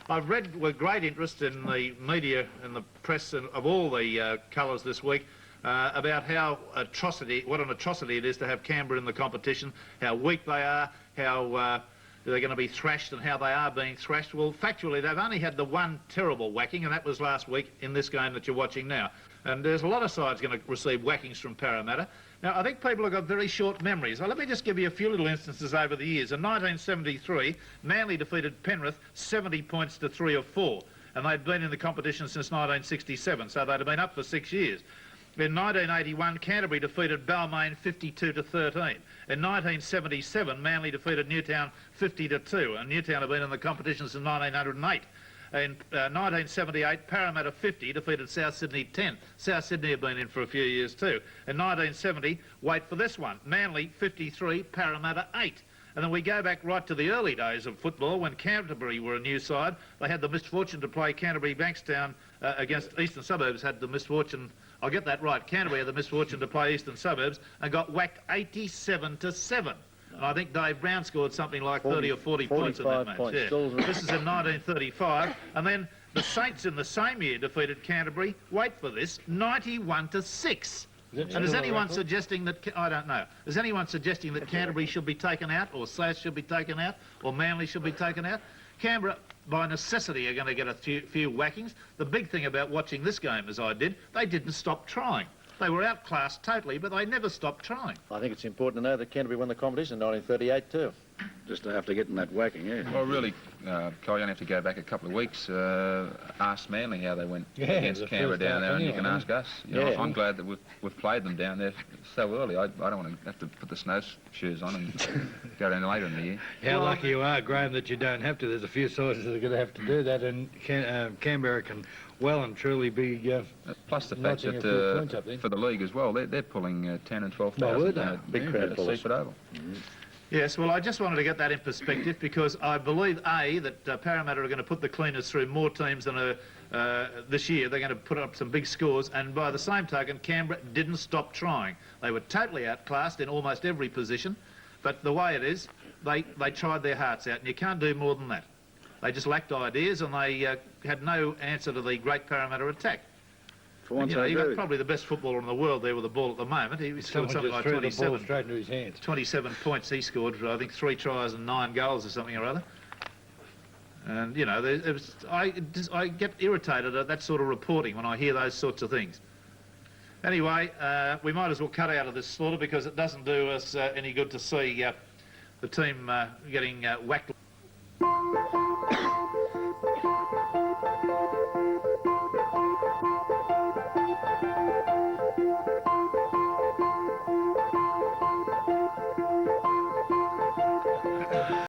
I've read with great interest in the media and the press and of all the colours this week about how what an atrocity it is to have Canberra in the competition, how weak they are, how they're going to be thrashed and how they are being thrashed. Well, factually, they've only had the one terrible whacking, and that was last week in this game that you're watching now. And there's a lot of sides going to receive whackings from Parramatta. Now, I think people have got very short memories. Well, let me just give you a few little instances over the years. In 1973, Manly defeated Penrith 70 points to 3 or 4, and they'd been in the competition since 1967, so they'd have been up for 6 years. In 1981, Canterbury defeated Balmain 52 to 13. In 1977, Manly defeated Newtown 50 to 2, and Newtown have been in the competition since 1908. In 1978, Parramatta 50 defeated South Sydney 10. South Sydney have been in for a few years too. In 1970, wait for this one, Manly 53, Parramatta 8. And then we go back right to the early days of football when Canterbury were a new side. They had the misfortune to play Canterbury Bankstown against Eastern Suburbs, had the misfortune, I'll get that right, Canterbury had the misfortune to play Eastern Suburbs and got whacked 87 to 7. And I think Dave Brown scored something like 30 or 40 points in that match. Yeah. This is in 1935. And then the Saints in the same year defeated Canterbury, wait for this, 91 to 6. And is anyone suggesting that, I don't know, is anyone suggesting that Canterbury should be taken out, or South should be taken out, or Manly should be taken out? Canberra, by necessity, are going to get a few whackings. The big thing about watching this game, as I did, they didn't stop trying. They were outclassed totally, but they never stopped trying. I think it's important to know that Canterbury won the competition in 1938 too. Just after getting that whacking, yeah. Well, really, Cole, you only have to go back a couple of weeks, ask Manly how they went against Canberra down there, and you can ask us. You know, I'm glad that we've played them down there so early. I don't want to have to put the snowshoes on and go down later in the year. How lucky you are, Graham, that you don't have to. There's a few sides that are going to have to do that, and Canberra can well and truly be plus the fact that for the league as well, they're pulling 10 and 12,000 big crowd to Seaford Oval. Yes, well, I just wanted to get that in perspective because I believe, A, that Parramatta are going to put the Cleaners through more teams than this year. They're going to put up some big scores, and by the same token, Canberra didn't stop trying. They were totally outclassed in almost every position, but the way it is, they tried their hearts out, and you can't do more than that. They just lacked ideas, and they had no answer to the great Parramatta attack. For once, you got probably the best footballer in the world there with the ball at the moment. He scored something like 27. The ball straight into his hands. 27 points he scored for, I think, 3 tries and 9 goals or something or other. And, you know, I get irritated at that sort of reporting when I hear those sorts of things. Anyway, we might as well cut out of this slaughter because it doesn't do us any good to see the team getting whacked.